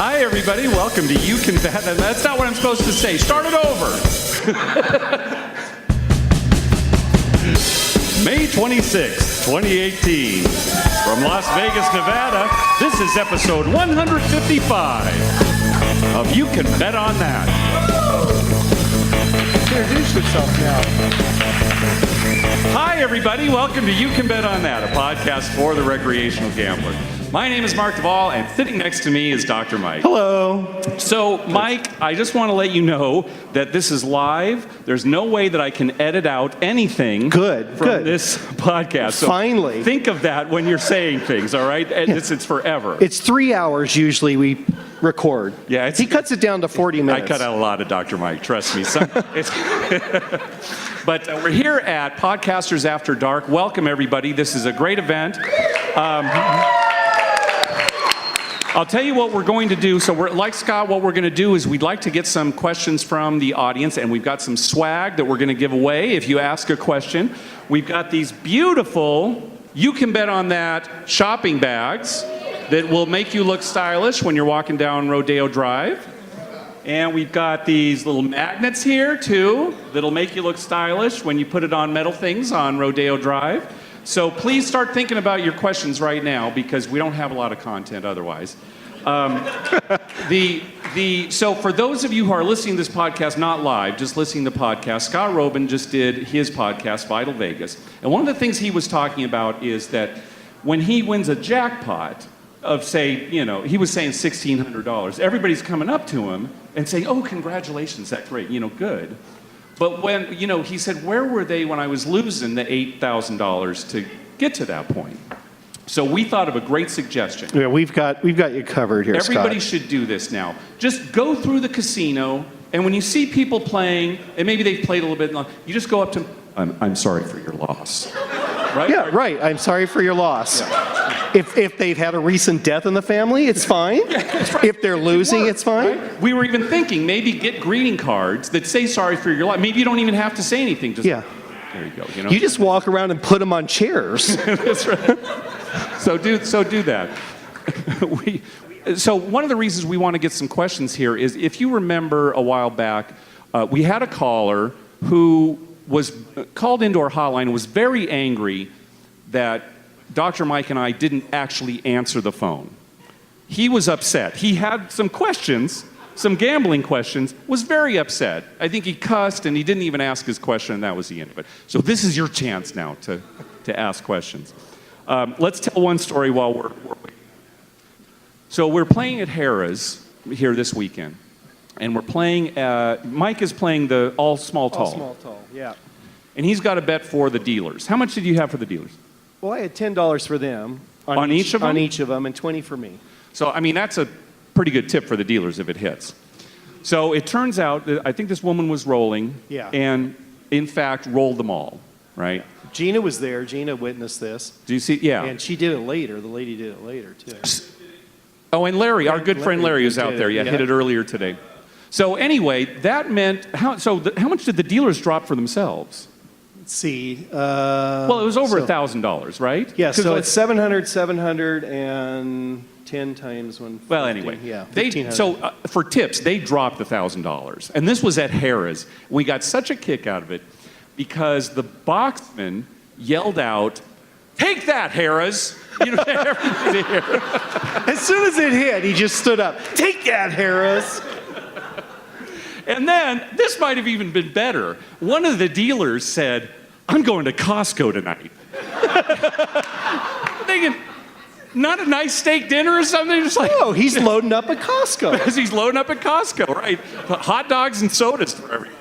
Hi, everybody. Welcome to You Can Bet. That's not what I'm supposed to say. Start it over. May 26, 2018. From Las Vegas, Nevada, this is episode 155 of You Can Bet on That. Introduce yourself now. Hi, everybody. Welcome to You Can Bet on That, a podcast for the recreational gambler. My name is Mark Duvall, and sitting next to me is Dr. Mike. Hello. So, Mike, I just want to let you know that this is live. There's no way that I can edit out anything from this podcast. So finally. Think of that when you're saying things, all right? It's forever. It's 3 hours usually we record. Yeah, he cuts it down to 40 minutes. I cut out a lot of Dr. Mike, trust me. But we're here at Podcasters After Dark. Welcome, everybody. This is a great event. I'll tell you what we're going to do. So like Scott, what we're going to do is we'd like to get some questions from the audience, and we've got some swag that we're going to give away if you ask a question. We've got these beautiful You Can Bet on That shopping bags that will make you look stylish when you're walking down Rodeo Drive. And we've got these little magnets here, too, that'll make you look stylish when you put it on metal things on Rodeo Drive. So please start thinking about your questions right now, because we don't have a lot of content otherwise. So for those of you who are listening to this podcast, not live, just listening to the podcast, Scott Robin just did his podcast, Vital Vegas. And one of the things he was talking about is that when he wins a jackpot of, say, he was saying $1,600, everybody's coming up to him and saying, oh, congratulations, that's great, good. But when, he said, where were they when I was losing the $8,000 to get to that point? So we thought of a great suggestion. Yeah, we've got you covered here, Everybody Scott. should do this now. Just go through the casino, and when you see people playing, and maybe they've played a little bit long, you just go up to them, I'm sorry for your loss. Right? Yeah, right. I'm sorry for your loss. Yeah. If they've had a recent death in the family, it's fine. Right. If they're losing, it's fine. Right? We were even thinking maybe get greeting cards that say sorry for your loss. Maybe you don't even have to say anything. Just, yeah. There you go. You just walk around and put them on chairs. That's right. So do that. So one of the reasons we want to get some questions here is, if you remember a while back, we had a caller who was called into our hotline and was very angry that Dr. Mike and I didn't actually answer the phone. He was upset. He had some questions, some gambling questions, was very upset. I think he cussed and he didn't even ask his question, and that was the end of it. So this is your chance now to ask questions. Let's tell one story while we're waiting. So we're playing at Harrah's here this weekend, and we're playing, Mike is playing the all small tall. All small tall, yeah. And he's got a bet for the dealers. How much did you have for the dealers? Well, I had $10 for them. On each of them? On each of them, and $20 for me. So, I mean, that's a pretty good tip for the dealers if it hits. So it turns out that I think this woman was rolling. Yeah. And, in fact, rolled them all, right? Gina was there. Gina witnessed this. Do you see? Yeah. And she did it later. The lady did it later, too. Oh, and Larry, our good friend Larry is out there. Yeah, hit it earlier today. So anyway, that meant, how much did the dealers drop for themselves? Let's see. Well, it was over $1,000, right? Yeah, so it's 700, and 10 times 150. Well, anyway, yeah, for tips, they dropped $1,000, and this was at Harrah's. We got such a kick out of it because the boxman yelled out, "Take that, Harrah's!" As soon as it hit, he just stood up. Take that, Harrah's! And then, this might have even been better. One of the dealers said, "I'm going to Costco tonight." Thinking, not a nice steak dinner or something? Just like, no, he's loading up at Costco. Because he's loading up at Costco, right? Hot dogs and sodas for everything.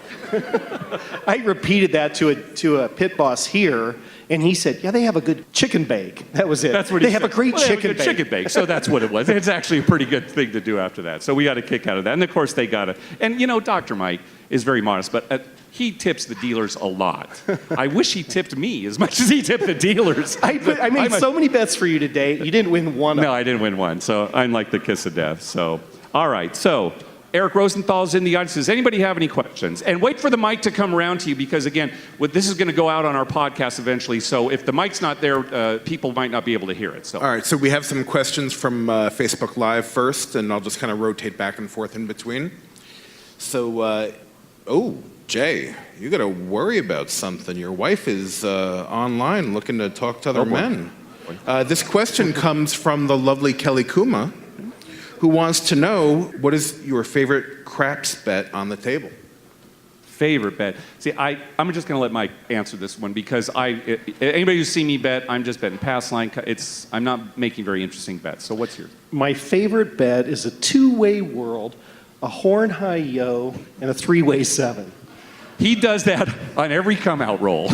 I repeated that to a pit boss here, and he said, yeah, they have a good chicken bake. That was it. That's what they have a great chicken bake. Chicken bake. So that's what it was. It's actually a pretty good thing to do after that. So we got a kick out of that. And of course they got and Dr. Mike is very modest, but he tips the dealers a lot. I wish he tipped me as much as he tipped the dealers. I made so many bets for you today. You didn't win one. No, I didn't win one. So I'm like the kiss of death. So, all right. So Eric Rosenthal's in the audience. Does anybody have any questions? And wait for the mic to come around to you because, again, this is going to go out on our podcast eventually. So if the mic's not there, people might not be able to hear it. So. All right, so we have some questions from Facebook Live first, and I'll just kind of rotate back and forth in between. So, Jay, you got to worry about something. Your wife is online looking to talk to other men. This question comes from the lovely Kelly Kuma, who wants to know, what is your favorite craps bet on the table? Favorite bet. See, I'm just going to let Mike answer this one because anybody who's seen me bet, I'm just betting pass line. I'm not making very interesting bets. So what's yours? My favorite bet is a two-way whirl, a horn high yo, and a three-way seven. He does that on every come-out roll.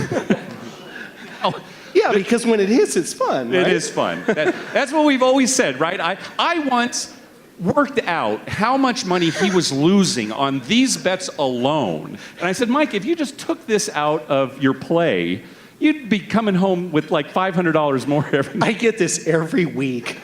Yeah, because when it hits, it's fun, right? It is fun. That's what we've always said, right? I once worked out how much money he was losing on these bets alone. And I said, Mike, if you just took this out of your play, you'd be coming home with like $500 more every night. I get this every week.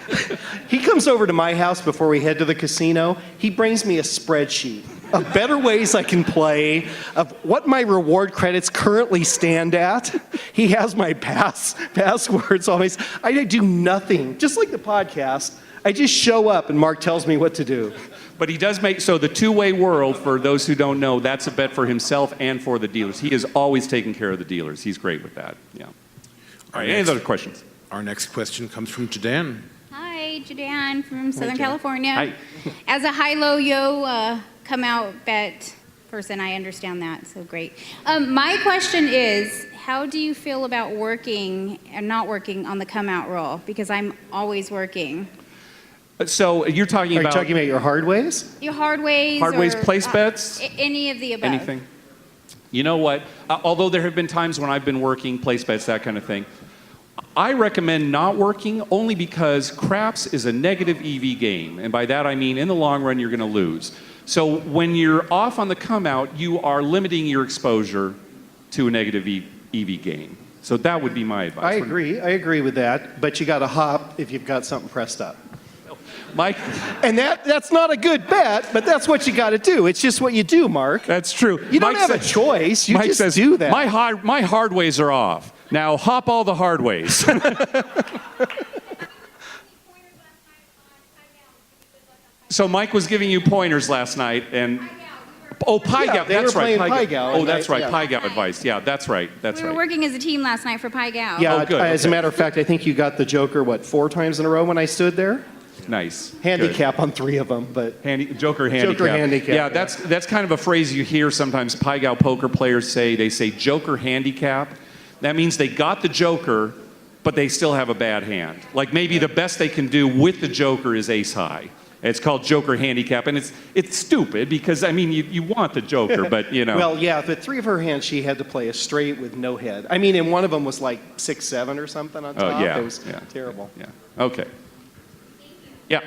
He comes over to my house before we head to the casino. He brings me a spreadsheet of better ways I can play, of what my reward credits currently stand at. He has my passwords always. I do nothing, just like the podcast. I just show up and Mark tells me what to do. But he does so the two-way world, for those who don't know, that's a bet for himself and for the dealers. He is always taking care of the dealers. He's great with that. Yeah. All right, any other questions? Our next question comes from Jadan. Hi, Jadan from Southern California. Hi. As a high-low-yo come-out bet person, I understand that, so great. My question is, how do you feel about working and not working on the come-out roll? Because I'm always working. So you're talking Are you about... talking about your hard ways? Your hard ways place bets? Any of the above. Anything? You know what? Although there have been times when I've been working, place bets, that kind of thing, I recommend not working only because craps is a negative EV game. And by that I mean in the long run you're going to lose. So when you're off on the come out, you are limiting your exposure to a negative EV game. So that would be my advice. I agree with that, but you got to hop if you've got something pressed up. Mike? And that's not a good bet, but that's what you got to do. It's just what you do, Mark. That's true. You don't have a choice. You just do that. My hard ways are off. Now hop all the hard ways. So Mike was giving you pointers last night, and Pai Gow. They were That's right. playing Pai Gow, Oh, that's right. yeah. Pai Gow advice. Yeah, that's right. We were working as a team last night for Pai Gow. Yeah, Oh, good. as a Okay. matter of fact, I think you got the Joker, 4 times in a row when I stood there? Nice. Handicap on 3 of them, but Joker handicap. Joker handicap, Yeah, yeah. that's kind of a phrase you hear sometimes Pai Gow poker players say. They say Joker handicap. That means they got the Joker, but they still have a bad hand. Like maybe the best they can do with the Joker is ace high. It's called Joker handicap, and it's stupid because, I mean, you want the Joker, but, you know. well, yeah, but 3 of her hands, she had to play a straight with no head. I mean, and one of them was like 6-7 or something on top. yeah, It was yeah. terrible. Yeah. Okay. Yeah.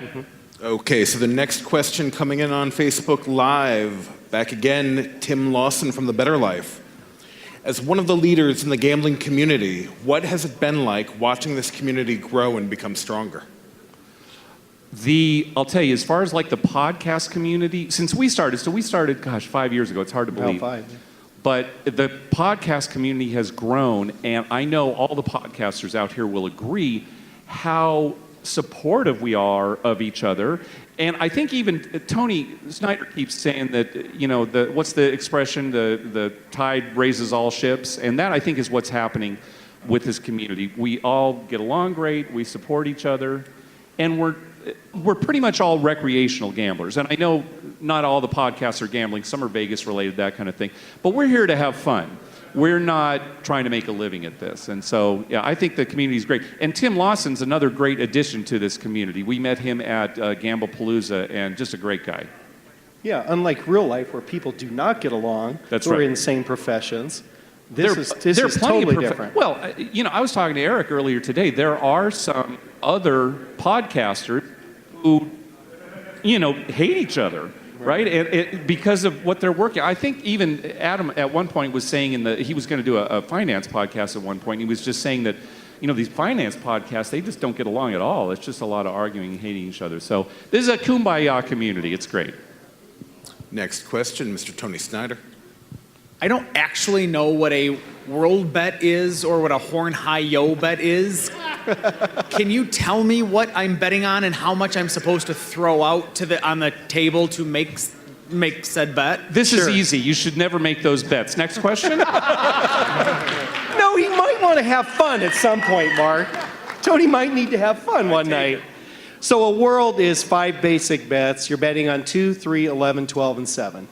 Okay, so the next question coming in on Facebook Live. Back again, Tim Lawson from The Better Life. As one of the leaders in the gambling community, what has it been like watching this community grow and become stronger? I'll tell you, as far as like the podcast community, since we started, gosh, 5 years ago. It's hard to believe. About 5. But the podcast community has grown, and I know all the podcasters out here will agree how supportive we are of each other. And I think even Tony Snyder keeps saying that, you know, what's the expression? The tide raises all ships. And that, I think, is what's happening with this community. We all get along great. We support each other. And we're pretty much all recreational gamblers. And I know not all the podcasts are gambling. Some are Vegas related, that kind of thing. But we're here to have fun. We're not trying to make a living at this. And so, yeah, I think the community is great. And Tim Lawson's another great addition to this community. We met him at Gamblepalooza, and just a great guy. Yeah, unlike real life where people do not get along, That's who are right. in the same professions. This is there are plenty totally of different. Well, you know, I was talking to Eric earlier today. There are some other podcasters who, you know, hate each other, right? And because of what they're working. I think even Adam at one point was saying he was going to do a finance podcast at one point. He was just saying that, you know, these finance podcasts, they just don't get along at all. It's just a lot of arguing and hating each other. So this is a kumbaya community. It's great. Next question, Mr. Tony Snyder. I don't actually know what a world bet is or what a horn high yo bet is. Can you tell me what I'm betting on and how much I'm supposed to throw out on the table to make said bet? This is easy. You should never make those bets. Next question. No, he might want to have fun at some point, Mark. Tony might need to have fun one night. So a world is 5 basic bets. You're betting on 2, 3, 11, 12, and 7.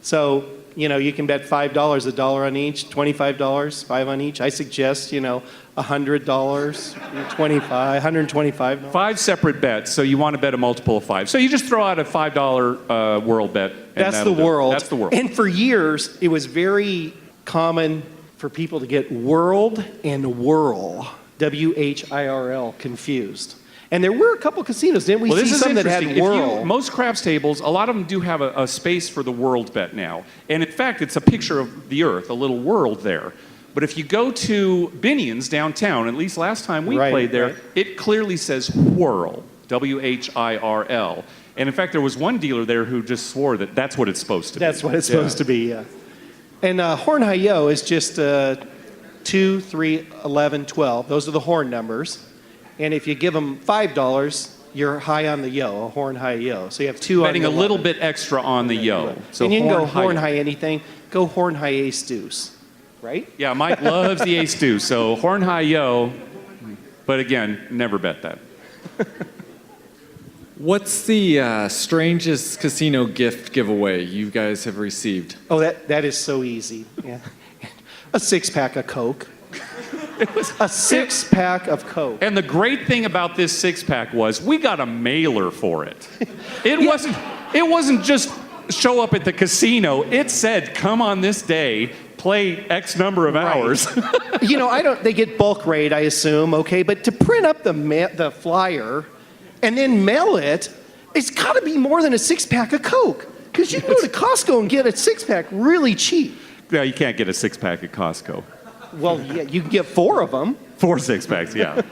So, you can bet $5, $1 on each, $25, 5 on each. I suggest, $100, $125. 5 separate bets, so you want to bet a multiple of 5. So you just throw out a $5 world bet. And That's the that'll do it. world. That's the world. And for years, it was very common for people to get world and whirl, WHIRL, confused. And there were a couple casinos, didn't we Well, see this is some that had interesting. whirl? Most craps tables, a lot of them do have a space for the world bet now. And in fact, it's a picture of the Earth, a little world there. But if you go to Binion's downtown, at least last time we played there, it clearly says whirl, WHIRL. And in fact, there was one dealer there who just swore that that's what it's supposed to be. That's what it's supposed to be, yeah. And horn high yo is just 2, 3, 11, 12. Those are the horn numbers. And if you give them $5, you're high on the yo, a horn high yo. So you have 2 Betting on a the little 11. bit extra on the yo. So and you can go horn yo. high anything. Go horn high ace deuce, right? Yeah, Mike loves the ace deuce. So horn high yo, but again, never bet that. What's the strangest casino gift giveaway you guys have received? Oh, that is so easy. Yeah. A 6-pack of Coke. A 6-pack of Coke. And the great thing about this 6-pack was we got a mailer for it. It wasn't just show up at the casino. It said, come on this day, play X number of hours. They get bulk rate, I assume, okay? But to print up the flyer and then mail it, it's got to be more than a 6-pack of Coke. Because you can go to Costco and get a 6-pack really cheap. Yeah, you can't get a 6-pack at Costco. Well, yeah, you can get 4 of them. 4 6-packs, yeah.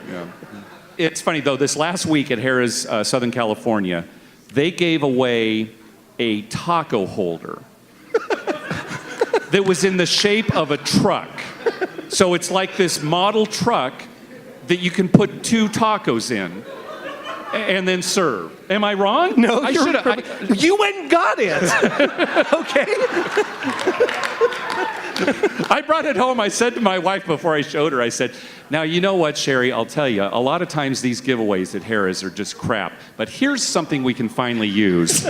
It's funny, though, this last week at Harrah's Southern California, they gave away a taco holder that was in the shape of a truck. So it's like this model truck that you can put 2 tacos in and then serve. Am I wrong? No, I you're should perfect. You went and got it. Okay? I brought it home. I said to my wife before I showed her, I said, now, you know what, Sherry, I'll tell you, a lot of times these giveaways at Harrah's are just crap, but here's something we can finally use.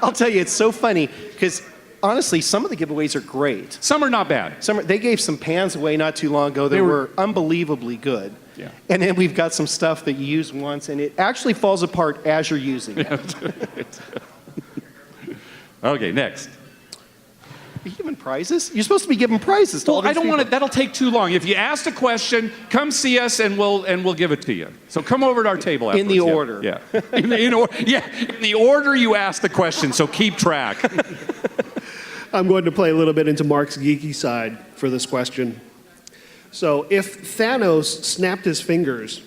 I'll tell you, it's so funny because honestly, some of the giveaways are great. Some are not bad. They gave some pans away not too long ago that were unbelievably good. Yeah. And then we've got some stuff that you use once and it actually falls apart as you're using it. Okay, next. Are you giving prizes? You're supposed to be giving prizes to all Well, these I don't want it. people. That'll take too long. If you asked a question, come see us and we'll give it to you. So come over to our table afterwards. In the order. Yeah. In the order you asked the question. So keep track. I'm going to play a little bit into Mark's geeky side for this question. So if Thanos snapped his fingers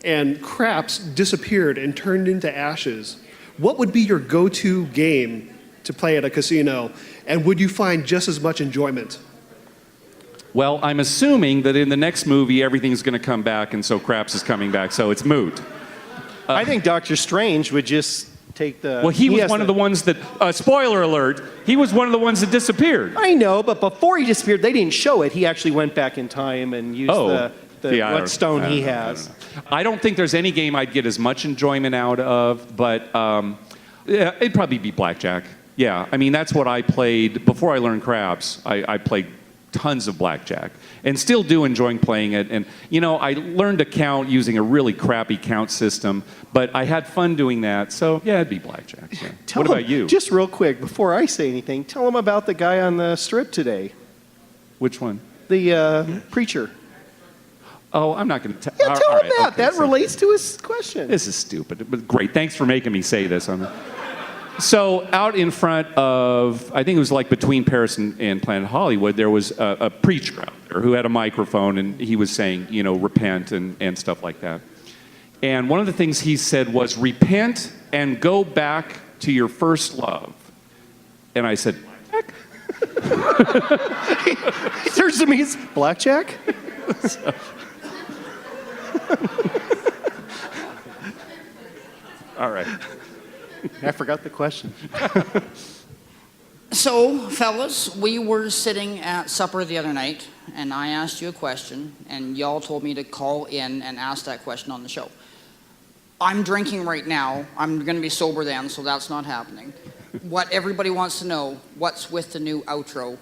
and craps disappeared and turned into ashes, what would be your go-to game to play at a casino, and would you find just as much enjoyment? Well, I'm assuming that in the next movie everything's going to come back, and so Craps is coming back. So it's moot. I think Doctor Strange would just take the... Well, he was has one of the ones that. Spoiler alert! He was one of the ones that disappeared. I know, but before he disappeared, they didn't show it. He actually went back in time and used what stone he has. I don't think there's any game I'd get as much enjoyment out of, but yeah, it'd probably be blackjack. Yeah, I mean, that's what I played before I learned craps. I played tons of blackjack and still do enjoy playing it. And, I learned to count using a really crappy count system, but I had fun doing that. So, yeah, it'd be blackjack. Yeah. What about you? Just real quick, before I say anything, tell him about the guy on the strip today, Which one? the preacher. Oh, I'm not going to Yeah, tell him that. That relates to his question. This is stupid, but great. Thanks for making me say this. So out in front of, I think it was like between Paris and Planet Hollywood, there was a preacher out there who had a microphone, and he was saying, repent and stuff like that. And one of the things he said was, repent and go back to your first love. And I said, He turns to me, it's blackjack? all right. I forgot the question. So, fellas, we were sitting at supper the other night, and I asked you a question, and y'all told me to call in and ask that question on the show. I'm drinking right now. I'm going to be sober then, so that's not happening. What everybody wants to know, what's with the new outro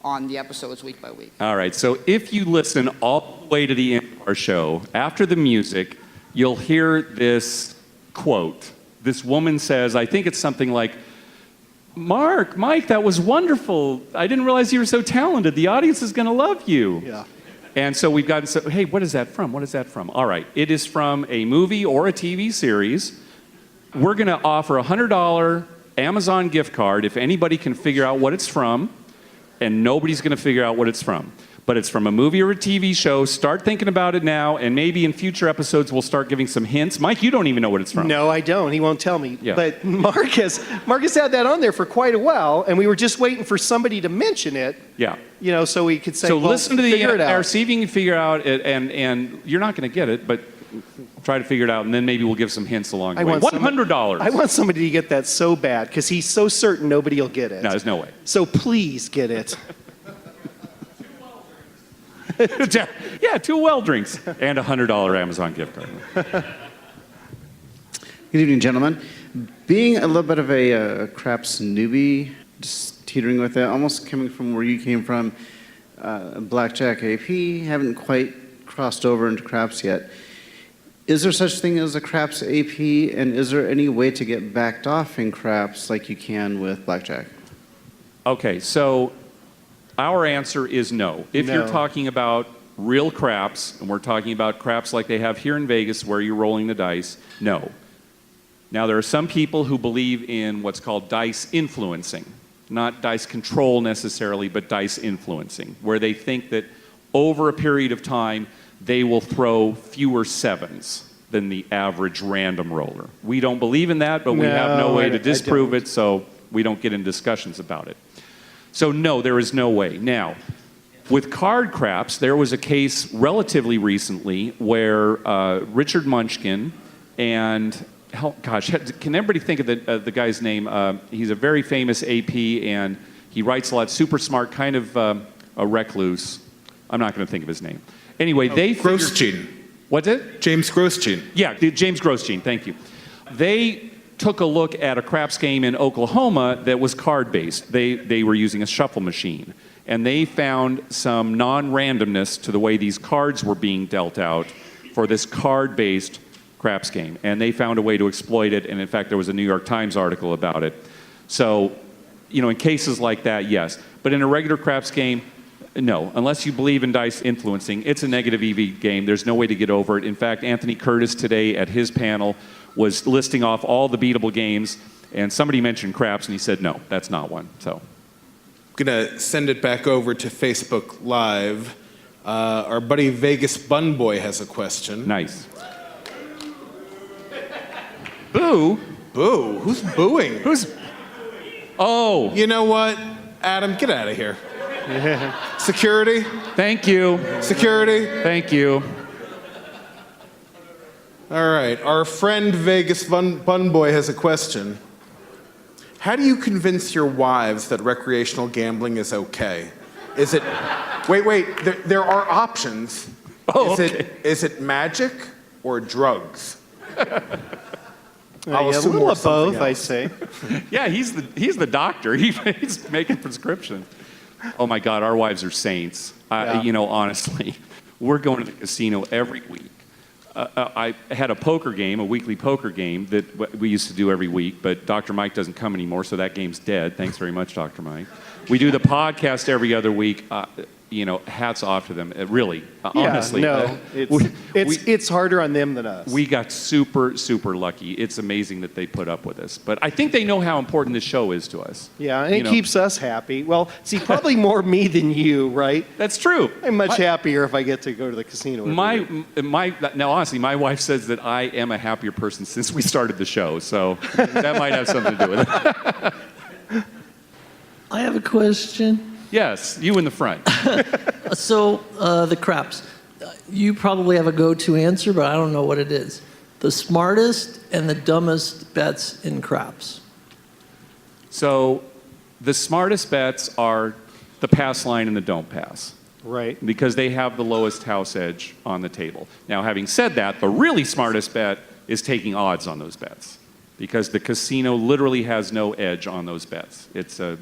on the episodes week by week? All right, so if you listen all the way to the end of our show, after the music, you'll hear this quote. This woman says, I think it's something like, Mike, that was wonderful. I didn't realize you were so talented. The audience is going to love you. Yeah. And so we've gotten, so, hey, what is that from? What is that from? All right, it is from a movie or a TV series. We're going to offer a $100 Amazon gift card if anybody can figure out what it's from, and nobody's going to figure out what it's from. But it's from a movie or a TV show. Start thinking about it now, and maybe in future episodes we'll start giving some hints. Mike, you don't even know what it's from. No, I don't. He won't tell me. Yeah. But Marcus had that on there for quite a while, and we were just waiting for somebody to mention it. Yeah. You know, so we could say, So well, listen to the figure it end, or out. see if you can figure out it, and you're not going to get it, but try to figure it out, and then maybe we'll give some hints along the way. $100. I want somebody to get that so bad because he's so certain nobody will get it. No, there's no way. So please get it. Yeah, 2 well drinks and a $100 Amazon gift card. Good evening, gentlemen. Being a little bit of a craps newbie, just teetering with it, almost coming from where you came from, Blackjack AP, haven't quite crossed over into craps yet. Is there such thing as a craps AP, and is there any way to get backed off in craps like you can with Blackjack? Okay, so our answer is no. If No. you're talking about real craps, and we're talking about craps like they have here in Vegas where you're rolling the dice, no. Now, there are some people who believe in what's called dice influencing. Not dice control necessarily, but dice influencing, where they think that over a period of time, they will throw fewer sevens than the average random roller. We don't believe in that, but we have no No, way I to don't. disprove it, so we don't get in discussions about it. So no, there is no way. Now, with card craps, there was a case relatively recently where Richard Munchkin and, gosh, can everybody think of the guy's name? He's a very famous AP, and he writes a lot, super smart, kind of a recluse. I'm not going to think of his name. Anyway, they figured... Grosjean. What's it? James Grosjean. Yeah, James Grosjean, thank you. They took a look at a craps game in Oklahoma that was card-based. They were using a shuffle machine. And they found some non-randomness to the way these cards were being dealt out for this card-based craps game. And they found a way to exploit it, and in fact, there was a New York Times article about it. So, you know, in cases like that, yes. But in a regular craps game, no. Unless you believe in dice influencing, it's a negative EV game. There's no way to get over it. In fact, Anthony Curtis today at his panel was listing off all the beatable games, and somebody mentioned craps, and he said, no, that's not one. So, I'm gonna send it back over to Facebook Live. Our buddy Vegas Bun Boy has a question. nice. Boo? Boo! Who's booing? Who's... Oh, You know what, Adam? Get out of here. Security. thank you. Security. Thank you. All right, our friend Vegas Bun Boy has a question. How do you convince your wives that recreational gambling is okay? Is it... Wait, there are options. Oh, Is it magic or drugs? I'll Yeah, a assume little or of both, something I else. say. Yeah, he's the doctor. He's making prescriptions. Oh my God, our wives are saints. Yeah. You know, honestly, we're going to the casino every week. I had a poker game, a weekly poker game that we used to do every week, but Dr. Mike doesn't come anymore, so that game's dead. Thanks very much, Dr. Mike. We do the podcast every other week. You know, hats off to them. Really, honestly. No, it's harder on them than us. We got super, super lucky. It's amazing that they put up with us. But I think they know how important this show is to us. Yeah, and You it know, keeps us happy. Well, see, probably more me than you, right? That's true. I'm much happier if I get to go to the casino. every week. Now, honestly, my wife says that I am a happier person since we started the show. So that might have something to do with it. I have a question. Yes, you in the front. So, the craps. You probably have a go-to answer, but I don't know what it is. The smartest and the dumbest bets in craps. So the smartest bets are the pass line and the don't pass, Right. because they have the lowest house edge on the table. Now, having said that, the really smartest bet is taking odds on those bets, because the casino literally has no edge on those bets. It's a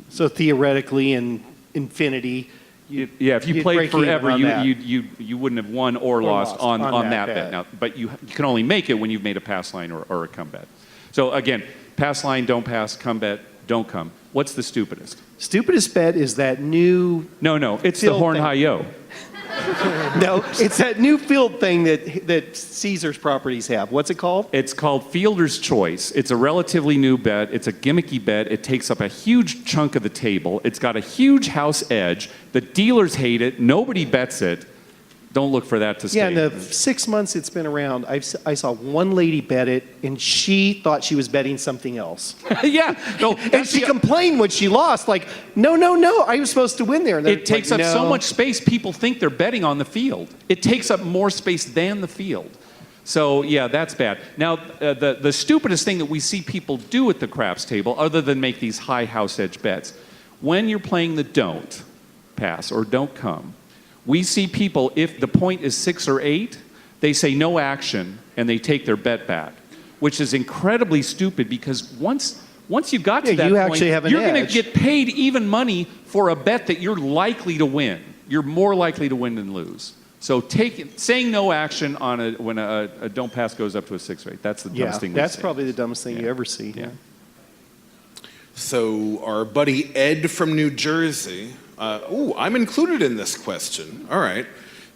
So theoretically, in infinity, yeah. If you you'd played break even forever, on that. you wouldn't have won or lost on that bet. bet. Now, but you can only make it when you've made a pass line or a come bet. So again, pass line, don't pass, come bet, don't come. What's the stupidest? Stupidest bet is that new. No, it's the Field horn thing. high yo. No, it's that new field thing that Caesar's properties have. What's it called? It's called Fielder's Choice. It's a relatively new bet. It's a gimmicky bet. It takes up a huge chunk of the table. It's got a huge house edge. The dealers hate it. Nobody bets it. Don't look for that to stay. Yeah, in the 6 months it's been around, I saw one lady bet it, and she thought she was betting something else. Yeah, no, And she complained when she lost, like, no, I was supposed to win there. And they're it takes like, up so "No." much space. People think they're betting on the field. It takes up more space than the field. So yeah, that's bad. Now, the stupidest thing that we see people do at the craps table, other than make these high house edge bets, when you're playing the don't pass or don't come, we see people, if the point is 6 or 8, they say no action and they take their bet back, which is incredibly stupid, because once you got to Yeah, that you point, actually have an you're going to edge. get paid even money for a bet that you're likely to win. You're more likely to win than lose. So saying no action on when a don't pass goes up to a 6 or 8, that's the Yeah, dumbest thing we that's see. probably the dumbest thing you Yeah. ever see. Yeah. So our buddy Ed from New Jersey, I'm included in this question. All right.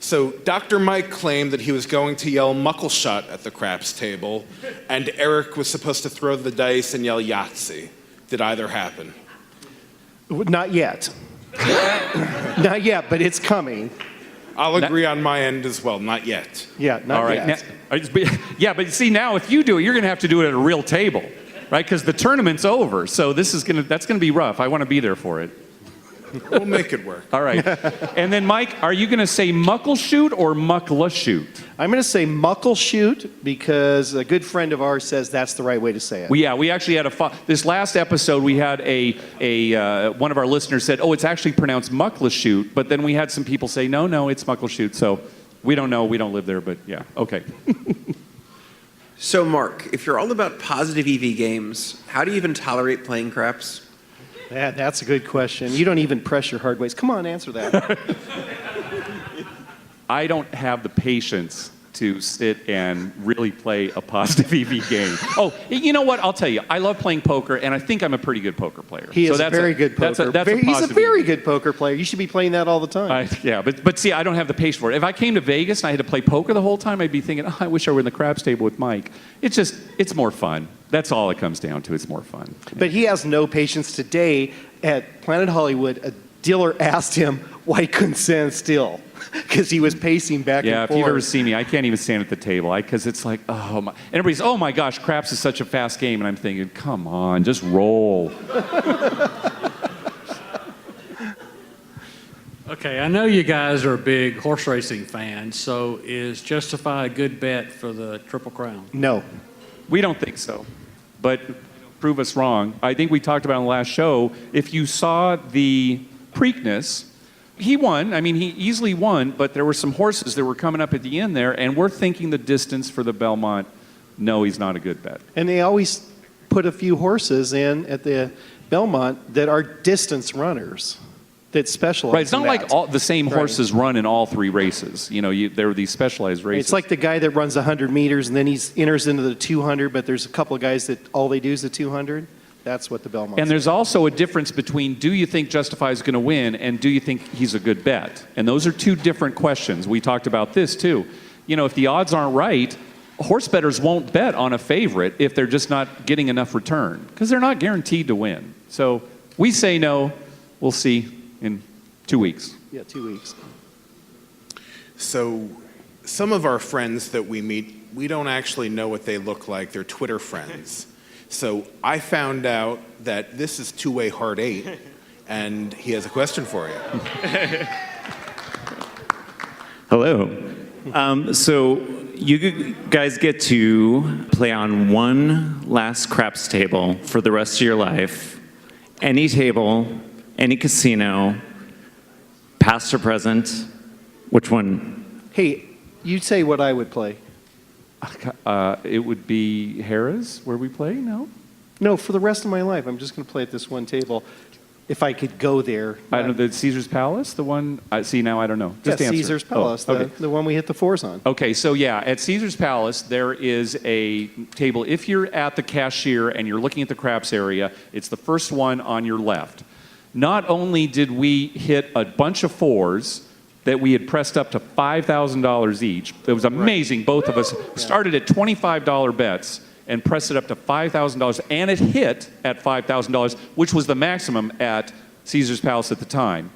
So Dr. Mike claimed that he was going to yell muckleshot at the craps table, and Eric was supposed to throw the dice and yell Yahtzee. Did either happen? Not yet. Not yet, but it's coming. I'll agree on my end as well. Not yet. Yeah, not All right. yet. Yeah, but see, now if you do it, you're going to have to do it at a real table, right? Because the tournament's over. So that's going to be rough. I want to be there for it. We'll make it work. All right. And then, Mike, are you going to say muckleshoot or mucklashoot? I'm going to say muckleshoot because a good friend of ours says that's the right way to say it. We actually had this last episode. We had one of our listeners said, "Oh, it's actually pronounced muckleshoot," but then we had some people say, "No, it's muckleshoot." So we don't know. We don't live there, but yeah, okay. So, Mark, if you're all about positive EV games, how do you even tolerate playing craps? Yeah, that's a good question. You don't even press your hard ways. Come on, answer that. I don't have the patience to sit and really play a positive EV game. Oh, you know what? I'll tell you. I love playing poker, and I think I'm a pretty good poker player. He is so a very good poker. He's a positive very EV. good poker player. You should be playing that all the time. Yeah, but see, I don't have the patience for it. If I came to Vegas and I had to play poker the whole time, I'd be thinking, oh, I wish I were in the craps table with Mike. It's more fun. That's all it comes down to. It's more fun. But he has no patience. Today at Planet Hollywood, a dealer asked him why he couldn't stand still because he was pacing back Yeah, and if forth. you've ever seen me, I can't even stand at the table because it's like, oh my. And everybody's, oh my gosh, craps is such a fast game. And I'm thinking, come on, just roll. Okay, I know you guys are big horse racing fans, so is Justify a good bet for the Triple Crown? No. We don't think so, but prove us wrong. I think we talked about in the last show, if you saw the Preakness, he won. I mean, he easily won, but there were some horses that were coming up at the end there, and we're thinking the distance for the Belmont, no, he's not a good bet. And they always put a few horses in at the Belmont that are distance runners that specialize Right, it's not in like that. all the same Right. horses run in all three races. You know, there are these specialized races. It's like the guy that runs 100 meters and then he enters into the 200, but there's a couple of guys that all they do is the 200. That's what the Belmont. And there's also a difference between do you think Justify is going to win and do you think he's a good bet? And those are two different questions. We talked about this too. You know, if the odds aren't right, horse bettors won't bet on a favorite if they're just not getting enough return because they're not guaranteed to win. So we say no. We'll see in 2 weeks. Yeah, 2 weeks. So some of our friends that we meet, we don't actually know what they look like. They're Twitter friends. So I found out that this is two-way hard 8. and he has a question for you. Hello. So you guys get to play on one last craps table for the rest of your life. Any table, any casino, past or present. Which one? Hey, you say what I would play. It would be Harrah's where we play, no? No, for the rest of my life, I'm just going to play at this one table. If I could go there. I don't know, the Caesar's Palace, the one, see now I don't know. Just Yeah, answer. Caesar's Palace, Oh, okay. the one we hit the fours on. Okay, so yeah, at Caesar's Palace, there is a table. If you're at the cashier and you're looking at the craps area, it's the first one on your left. Not only did we hit a bunch of fours that we had pressed up to $5,000 each, it was amazing, both of us started at $25 bets and pressed it up to $5,000, and it hit at $5,000, which was the maximum at Caesar's Palace at the time.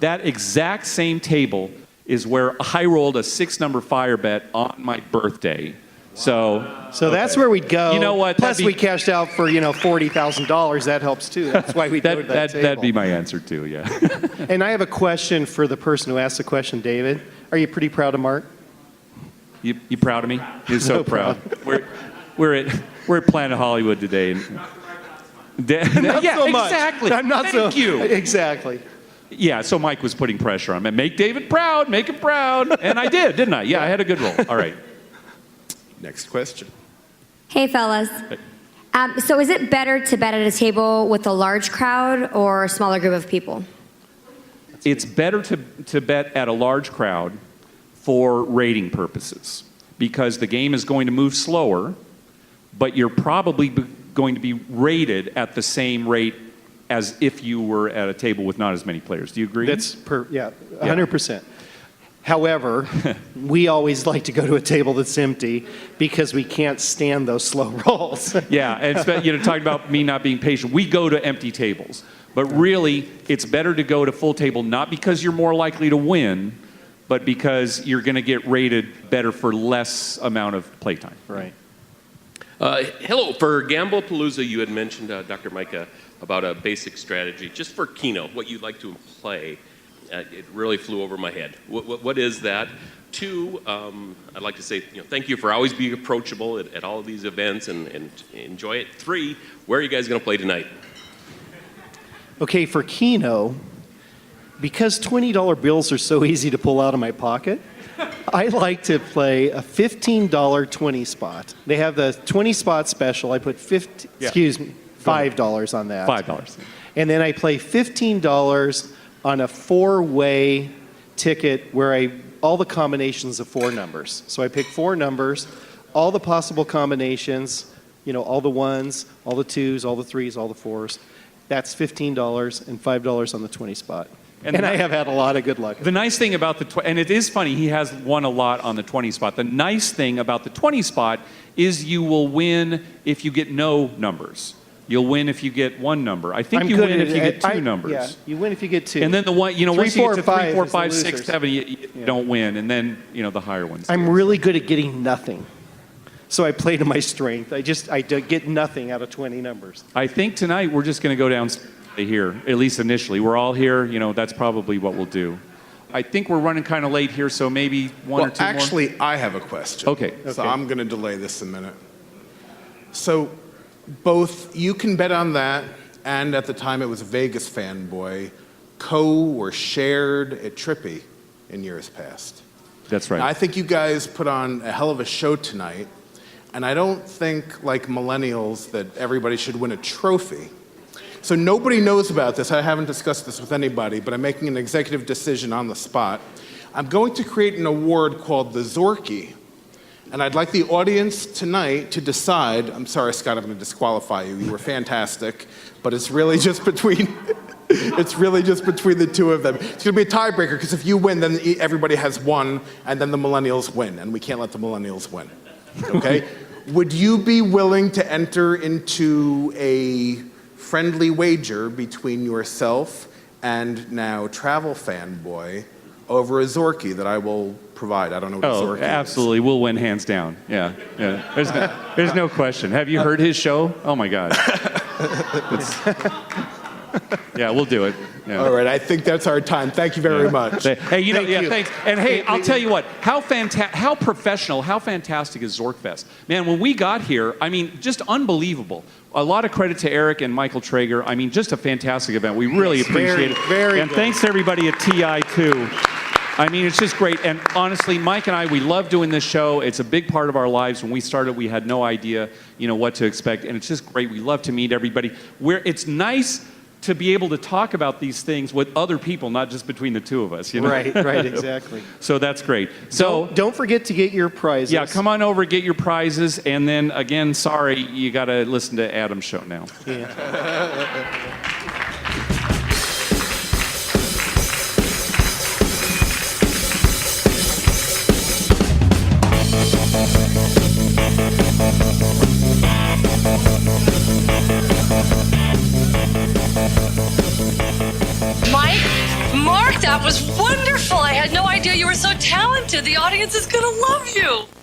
That exact same table is where I rolled a 6-number fire bet on my birthday. So that's where we'd go. You know what? Plus, we cashed out for $40,000. That helps too. That's why we go to that table. That'd be my answer too. Yeah. And I have a question for the person who asked the question, David. Are you pretty proud of Mark? You proud of me? You're so No proud. We're at Planet Hollywood today. Not yeah, so much. exactly. I'm not Thank you. Exactly. Yeah, so Mike was putting pressure on me. Make David proud, make him proud. And I did, didn't I? Yeah, I had a good roll. All right. Next question. Hey, fellas. So is it better to bet at a table with a large crowd or a smaller group of people? It's better to bet at a large crowd for rating purposes because the game is going to move slower, but you're probably going to be rated at the same rate as if you were at a table with not as many players. Do you agree? That's 100%. However, we always like to go to a table that's empty because we can't stand those slow rolls. Yeah, and talking about me not being patient, we go to empty tables. But really, it's better to go to full table, not because you're more likely to win, but because you're going to get rated better for less amount of playtime. Right. Hello, for Gamblepalooza, you had mentioned, Dr. Micah, about a basic strategy. Just for Keno, what you'd like to play, it really flew over my head. What is that? 2, I'd like to say thank you for always being approachable at all of these events and enjoy it. 3, where are you guys going to play tonight? Okay, for Keno, because $20 bills are so easy to pull out of my pocket, I like to play a $15 20 spot. They have the 20 spot special. I put $5 on that. $5. And then I play $15 on a 4-way ticket where all the combinations of 4 numbers. So I pick 4 numbers, all the possible combinations, all the 1s, all the 2s, all the 3s, all the 4s. That's $15 and $5 on the 20 spot. And I have had a lot of good luck. The nice thing about and it is funny, he has won a lot on the 20 spot. The nice thing about the 20 spot is you will win if you get no numbers. You'll win if you get 1 number. I think you win if you get 2 numbers. Yeah, you win if you get 2. And then the one, once you get to 3, 4, 5, 6, losers. 7, you don't win. And then, the higher ones. I'm really good at getting nothing. So I play to my strength. I get nothing out of 20 numbers. I think tonight we're just going to go down here, at least initially. We're all here. That's probably what we'll do. I think we're running kind of late here, so maybe one or two more. Actually, I have a question. Okay. So I'm going to delay this a minute. So both you can bet on that, and at the time it was Vegas Fanboy, or shared at Trippy in years past. That's right. Now, I think you guys put on a hell of a show tonight, and I don't think, like millennials, that everybody should win a trophy. So nobody knows about this. I haven't discussed this with anybody, but I'm making an executive decision on the spot. I'm going to create an award called the Zorky, and I'd like the audience tonight to decide. I'm sorry, Scott, I'm going to disqualify you. You were fantastic, but it's really just between the two of them. It's going to be a tiebreaker because if you win, then everybody has 1, and then the millennials win, and we can't let the millennials win. Okay? Would you be willing to enter into a friendly wager between yourself and now Travel Fanboy over a Zorky that I will provide? I don't know what a Zorky is. Absolutely. We'll win hands down. Yeah. There's no question. Have you heard his show? Oh, my God. Yeah, we'll do it. Yeah. All right, I think that's our time. Thank you very much. Hey, you know, Thank yeah, you. thanks. And hey, I'll tell you what, how professional, how fantastic is Zorkfest? Man, when we got here, I mean, just unbelievable. A lot of credit to Eric and Michael Traeger. I mean, just a fantastic event. We really appreciate it. very and good. thanks to everybody at TI too. I mean, it's just great. And honestly, Mike and I, we love doing this show. It's a big part of our lives. When we started, we had no idea, what to expect. And it's just great. We love to meet everybody. It's nice to be able to talk about these things with other people, not just between the two of us. Right, exactly. So that's great. So Don't forget to get your prizes. yeah, come on over, get your prizes, and then again, sorry, you got to listen to Adam's show now. Mike, Mark, that was wonderful. I had no idea you were so talented. The audience is going to love you.